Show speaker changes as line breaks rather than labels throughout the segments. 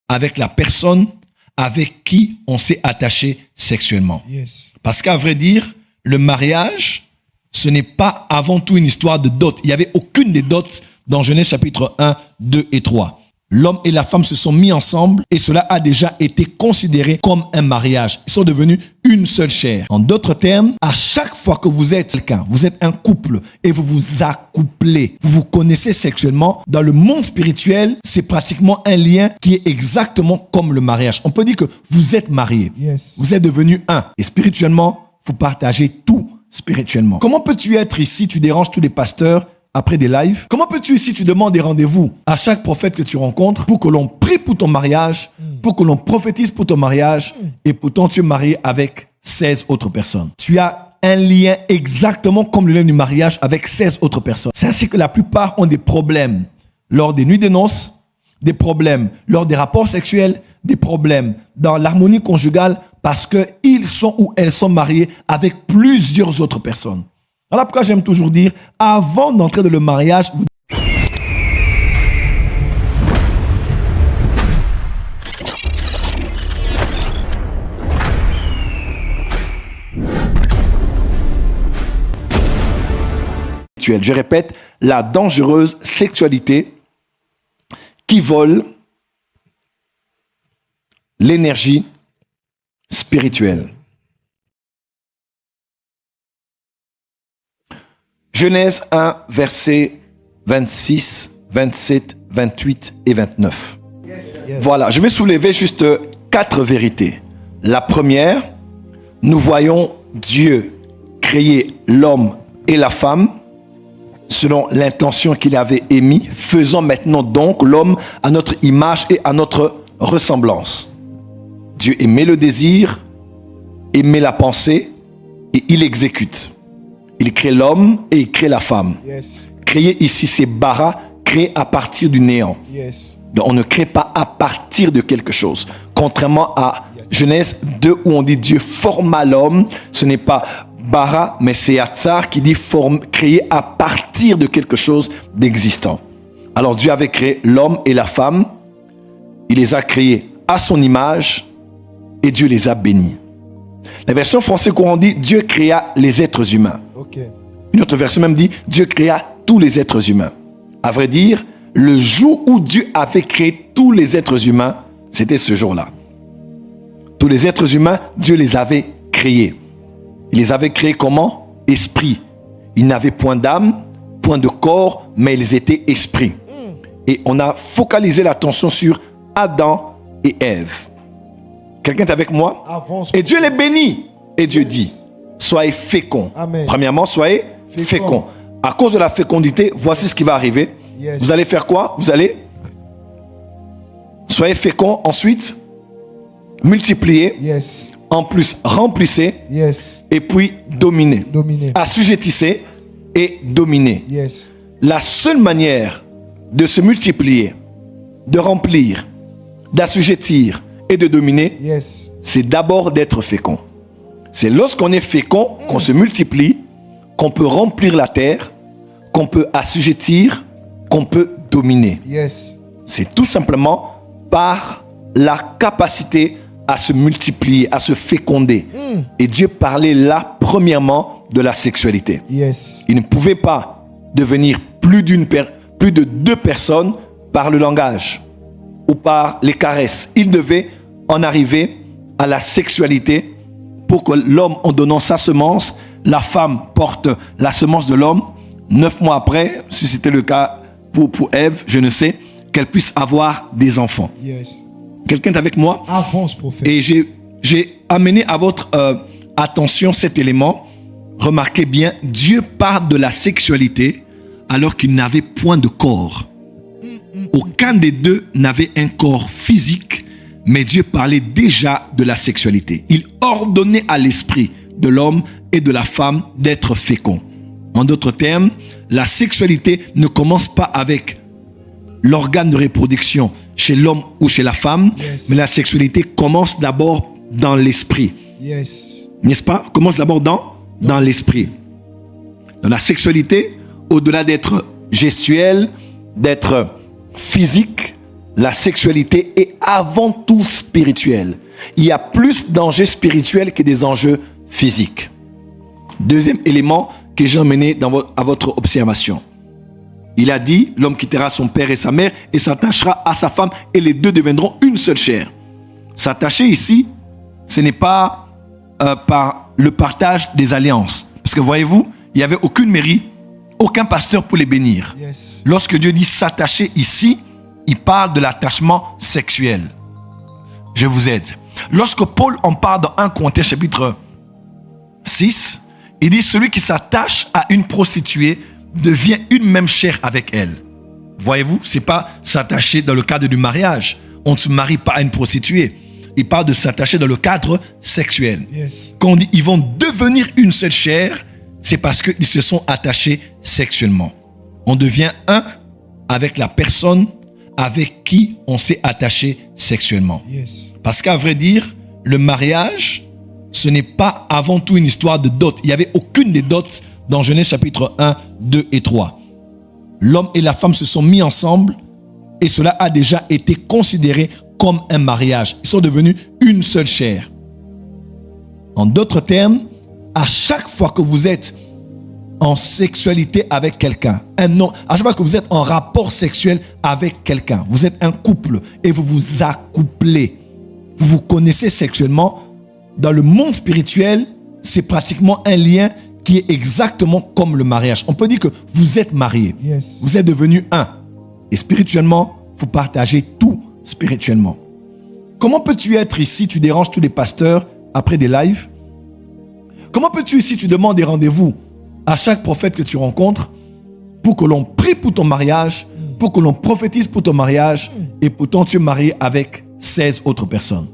avec la personne avec qui on s'est attaché sexuellement.
Yes.
Parce qu'à vrai dire, le mariage, ce n'est pas avant tout une histoire de dot. Il n'y avait aucune des dots dans Genèse chapitre 1, 2 et 3. L'homme et la femme se sont mis ensemble et cela a déjà été considéré comme un mariage. Ils sont devenus une seule chair. En d'autres termes, à chaque fois que vous êtes quelqu'un, vous êtes un couple et vous vous accouplez, vous vous connaissez sexuellement, dans le monde spirituel, c'est pratiquement un lien qui est exactement comme le mariage. On peut dire que vous êtes mariés.
Yes.
Vous êtes devenus un. Et spirituellement, vous partagez tout spirituellement. Comment peux-tu être ici, tu déranges tous les pasteurs après des lives? Comment peux-tu ici, tu demandes des rendez-vous à chaque prophète que tu rencontres pour que l'on prie pour ton mariage, pour que l'on prophétise pour ton mariage, et pourtant tu es marié avec 16 autres personnes. Tu as un lien exactement comme le lien du mariage avec 16 autres personnes. C'est ainsi que la plupart ont des problèmes lors des nuits de noces, des problèmes lors des rapports sexuels, des problèmes dans l'harmonie conjugale parce qu'ils sont ou elles sont mariés avec plusieurs autres personnes. Voilà pourquoi j'aime toujours dire, avant d'entrer dans le mariage, vous... Je répète, la dangereuse sexualité qui vole l'énergie spirituelle. Genèse 1, versets 26, 27, 28 et 29.
Yes.
Voilà, je vais soulever juste 4 vérités. La première, nous voyons Dieu créer l'homme et la femme selon l'intention qu'il avait émise, faisant maintenant donc l'homme à notre image et à notre ressemblance. Dieu aimait le désir, aimait la pensée et il exécute. Il crée l'homme et il crée la femme.
Yes.
Créer ici, c'est bara, créer à partir du néant.
Yes.
Donc on ne crée pas à partir de quelque chose. Contrairement à Genèse 2 où on dit Dieu forma l'homme, ce n'est pas bara, mais c'est Yatsar qui dit créer à partir de quelque chose d'existant. Alors Dieu avait créé l'homme et la femme, il les a créés à son image et Dieu les a bénis. La version française courant dit Dieu créa les êtres humains.
Okay.
Une autre version même dit Dieu créa tous les êtres humains. À vrai dire, le jour où Dieu avait créé tous les êtres humains, c'était ce jour-là. Tous les êtres humains, Dieu les avait créés. Il les avait créés comment? Esprit. Ils n'avaient point d'âme, point de corps, mais ils étaient esprits. Et on a focalisé l'attention sur Adam et Ève. Quelqu'un est avec moi?
Avance.
Et Dieu les bénit. Et Dieu dit, soyez féconds.
Amen.
Premièrement, soyez féconds. À cause de la fécondité, voici ce qui va arriver.
Yes.
Vous allez faire quoi? Vous allez soyez féconds. Ensuite, multipliez.
Yes.
En plus, remplissez.
Yes.
Et puis, dominez.
Dominer.
Assujettissez et dominez.
Yes.
La seule manière de se multiplier, de remplir, d'assujettir et de dominer,
Yes.
c'est d'abord d'être fécond. C'est lorsqu'on est fécond qu'on se multiplie, qu'on peut remplir la terre, qu'on peut assujettir, qu'on peut dominer.
Yes.
C'est tout simplement par la capacité à se multiplier, à se féconder. Et Dieu parlait là, premièrement, de la sexualité.
Yes.
Il ne pouvait pas devenir plus de 2 personnes par le langage ou par les caresses. Il devait en arriver à la sexualité pour que l'homme, en donnant sa semence, la femme porte la semence de l'homme. 9 mois après, si c'était le cas pour Ève, je ne sais, qu'elle puisse avoir des enfants.
Yes.
Quelqu'un est avec moi?
Avance, prophète.
Et j'ai amené à votre attention cet élément. Remarquez bien, Dieu parle de la sexualité alors qu'il n'avait point de corps. Aucun des deux n'avait un corps physique, mais Dieu parlait déjà de la sexualité. Il ordonnait à l'esprit de l'homme et de la femme d'être féconds. En d'autres termes, la sexualité ne commence pas avec l'organe de reproduction chez l'homme ou chez la femme,
Yes.
mais la sexualité commence d'abord dans l'esprit.
Yes.
N'est-ce pas? Commence d'abord dans l'esprit. Dans la sexualité, au-delà d'être gestuelle, d'être physique, la sexualité est avant tout spirituelle. Il y a plus d'enjeux spirituels que des enjeux physiques. Deuxième élément que j'ai emmené à votre observation. Il a dit, l'homme quittera son père et sa mère et s'attachera à sa femme et les deux deviendront une seule chair. S'attacher ici, ce n'est pas par le partage des alliances. Parce que voyez-vous, il n'y avait aucune mairie, aucun pasteur pour les bénir.
Yes.
Lorsque Dieu dit s'attacher ici, il parle de l'attachement sexuel. Je vous aide. Lorsque Paul en parle dans 1 Corinthiens chapitre 6, il dit celui qui s'attache à une prostituée devient une même chair avec elle. Voyez-vous, ce n'est pas s'attacher dans le cadre du mariage. On ne se marie pas à une prostituée. Il parle de s'attacher dans le cadre sexuel.
Yes.
Quand on dit ils vont devenir une seule chair, c'est parce qu'ils se sont attachés sexuellement. On devient un avec la personne avec qui on s'est attaché sexuellement.
Yes.
Parce qu'à vrai dire, le mariage, ce n'est pas avant tout une histoire de dot. Il n'y avait aucune des dots dans Genèse chapitre 1, 2 et 3. L'homme et la femme se sont mis ensemble et cela a déjà été considéré comme un mariage. Ils sont devenus une seule chair. En d'autres termes, à chaque fois que vous êtes en sexualité avec quelqu'un, à chaque fois que vous êtes en rapport sexuel avec quelqu'un, vous êtes un couple et vous vous accouplez, vous vous connaissez sexuellement, dans le monde spirituel, c'est pratiquement un lien qui est exactement comme le mariage. On peut dire que vous êtes mariés,
Yes.
vous êtes devenus un. Et spirituellement, vous partagez tout spirituellement. Comment peux-tu être ici, tu déranges tous les pasteurs après des lives? Comment peux-tu ici, tu demandes des rendez-vous à chaque prophète que tu rencontres pour que l'on prie pour ton mariage, pour que l'on prophétise pour ton mariage, et pourtant tu es marié avec 16 autres personnes.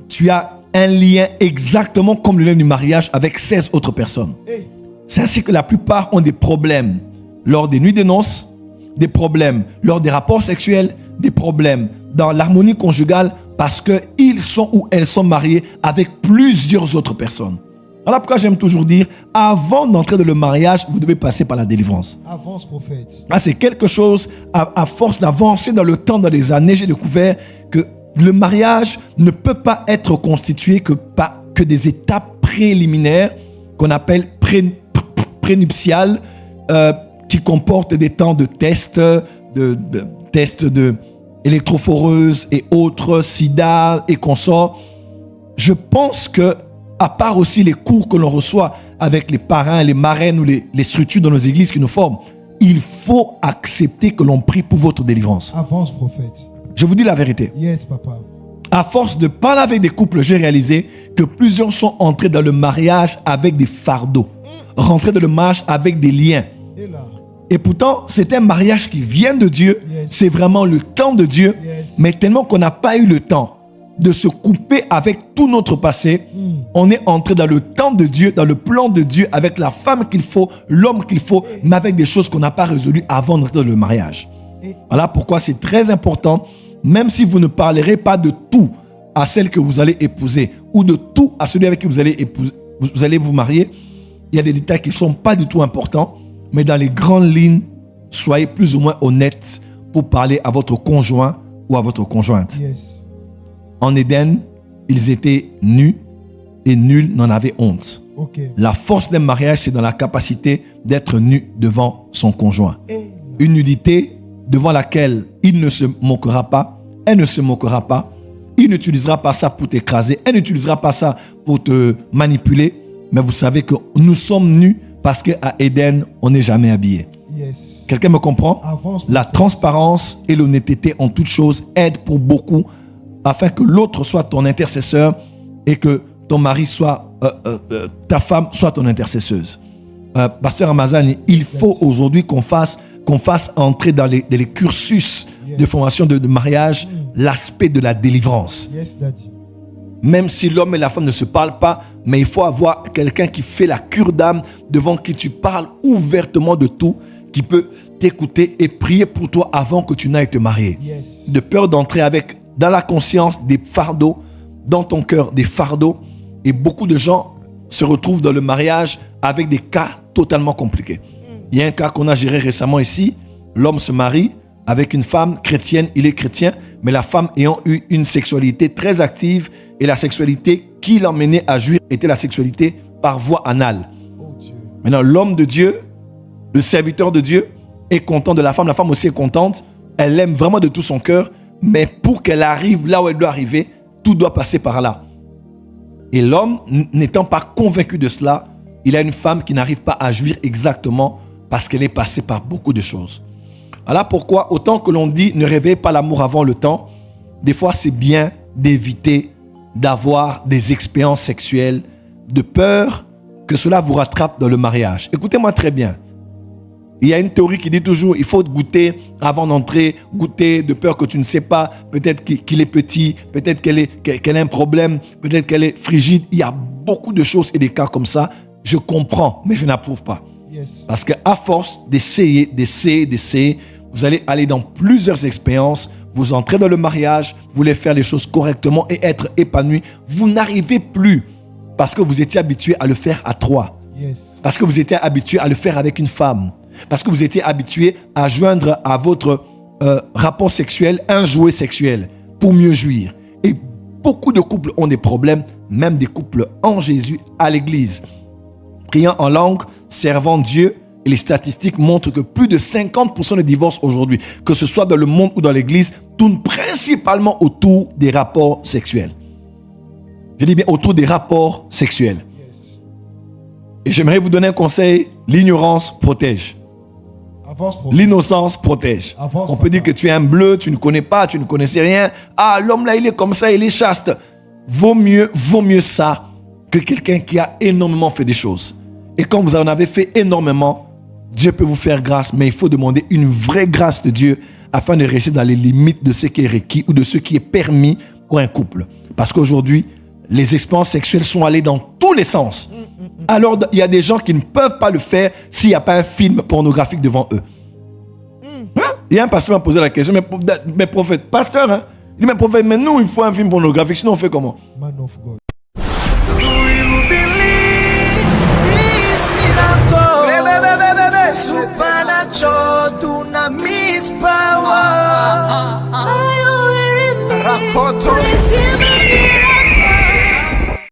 Tu as un lien exactement comme le lien du mariage avec 16 autres personnes.
Hey.
C'est ainsi que la plupart ont des problèmes lors des nuits de noces, des problèmes lors des rapports sexuels, des problèmes dans l'harmonie conjugale parce qu'ils sont ou elles sont mariés avec plusieurs autres personnes. Voilà pourquoi j'aime toujours dire, avant d'entrer dans le mariage, vous devez passer par la délivrance.
Avance, prophète.
Ah, c'est quelque chose, à force d'avancer dans le temps, dans les années, j'ai découvert que le mariage ne peut pas être constitué que des étapes préliminaires qu'on appelle prénuptiales, qui comportent des temps de tests, tests de électrophoreuse et autres, sida et consorts. Je pense que, à part aussi les cours que l'on reçoit avec les parrains, les marraines ou les structures dans nos églises qui nous forment, il faut accepter que l'on prie pour votre délivrance.
Avance, prophète.
Je vous dis la vérité.
Yes, papa.
À force de parler avec des couples, j'ai réalisé que plusieurs sont entrés dans le mariage avec des fardeaux, rentrés dans le mariage avec des liens.
Et là.
Et pourtant, c'est un mariage qui vient de Dieu.
Yes.
C'est vraiment le temps de Dieu.
Yes.
Mais tellement qu'on n'a pas eu le temps de se couper avec tout notre passé, on est entré dans le temps de Dieu, dans le plan de Dieu, avec la femme qu'il faut, l'homme qu'il faut, mais avec des choses qu'on n'a pas résolues avant d'entrer dans le mariage. Voilà pourquoi c'est très important, même si vous ne parlerez pas de tout à celle que vous allez épouser ou de tout à celui avec qui vous allez vous marier, il y a des détails qui ne sont pas du tout importants, mais dans les grandes lignes, soyez plus ou moins honnêtes pour parler à votre conjoint ou à votre conjointe.
Yes.
En Éden, ils étaient nus et nul n'en avait honte.
Ok.
La force d'un mariage, c'est dans la capacité d'être nu devant son conjoint. Une nudité devant laquelle il ne se moquera pas, elle ne se moquera pas, il n'utilisera pas ça pour t'écraser, elle n'utilisera pas ça pour te manipuler, mais vous savez que nous sommes nus parce qu'à Éden, on n'est jamais habillé.
Yes.
Quelqu'un me comprend?
Avance,
La
prophète.
transparence et l'honnêteté en toutes choses aident pour beaucoup afin que l'autre soit ton intercesseur et que ton mari soit, ta femme soit ton intercesseuse. Pasteur Ramazani, il faut aujourd'hui qu'on fasse entrer dans les cursus de formation de mariage l'aspect de la délivrance.
Yes, daddy.
Même si l'homme et la femme ne se parlent pas, mais il faut avoir quelqu'un qui fait la cure d'âme, devant qui tu parles ouvertement de tout, qui peut t'écouter et prier pour toi avant que tu n'ailles te marier.
Yes.
De peur d'entrer avec, dans la conscience, des fardeaux, dans ton cœur, des fardeaux. Et beaucoup de gens se retrouvent dans le mariage avec des cas totalement compliqués. Il y a un cas qu'on a géré récemment ici. L'homme se marie, avec une femme chrétienne, il est chrétien, mais la femme ayant eu une sexualité très active et la sexualité qui l'emmenait à jouir était la sexualité par voie anale.
Oh Dieu.
Maintenant, l'homme de Dieu, le serviteur de Dieu, est content de la femme aussi est contente. Elle l'aime vraiment de tout son cœur, mais pour qu'elle arrive là où elle doit arriver, tout doit passer par là. Et l'homme, n'étant pas convaincu de cela, il a une femme qui n'arrive pas à jouir exactement parce qu'elle est passée par beaucoup de choses. Voilà pourquoi, autant que l'on dit ne réveille pas l'amour avant le temps, des fois c'est bien d'éviter d'avoir des expériences sexuelles de peur que cela vous rattrape dans le mariage. Écoutez-moi très bien. Il y a une théorie qui dit toujours il faut goûter avant d'entrer, goûter de peur que tu ne sais pas, peut-être qu'il est petit, peut-être qu'elle a un problème, peut-être qu'elle est frigide. Il y a beaucoup de choses et des cas comme ça. Je comprends, mais je n'approuve pas.
Yes.
Parce qu'à force d'essayer, vous allez aller dans plusieurs expériences, vous entrez dans le mariage, vous voulez faire les choses correctement et être épanoui. Vous n'arrivez plus parce que vous étiez habitué à le faire à 3.
Yes.
Parce que vous étiez habitué à le faire avec une femme. Parce que vous étiez habitué à joindre à votre rapport sexuel un jouet sexuel pour mieux jouir. Et beaucoup de couples ont des problèmes, même des couples en Jésus à l'église. Priant en langue, servant Dieu, et les statistiques montrent que plus de 50% des divorces aujourd'hui, que ce soit dans le monde ou dans l'église, tournent principalement autour des rapports sexuels. Je dis bien autour des rapports sexuels.
Yes.
Et j'aimerais vous donner un conseil, l'ignorance protège.
Avance, prophète.
L'innocence protège.
Avance,
on peut dire que tu es un bleu, tu ne connais pas, tu ne connaissais rien. Ah, l'homme là, il est comme ça, il est chaste. Vaut mieux ça que quelqu'un qui a énormément fait des choses. Et quand vous en avez fait énormément, Dieu peut vous faire grâce, mais il faut demander une vraie grâce de Dieu afin de rester dans les limites de ce qui est requis ou de ce qui est permis pour un couple. Parce qu'aujourd'hui, les expériences sexuelles sont allées dans tous les sens. Alors, il y a des gens qui ne peuvent pas le faire s'il n'y a pas un film pornographique devant eux. Hein? Il y a un pasteur qui m'a posé la question, mais prophète, pasteur, hein? Il dit, mais prophète, mais nous, il faut un film pornographique, sinon on fait comment?
Man of God.
Do you believe this miracle? Supernatural.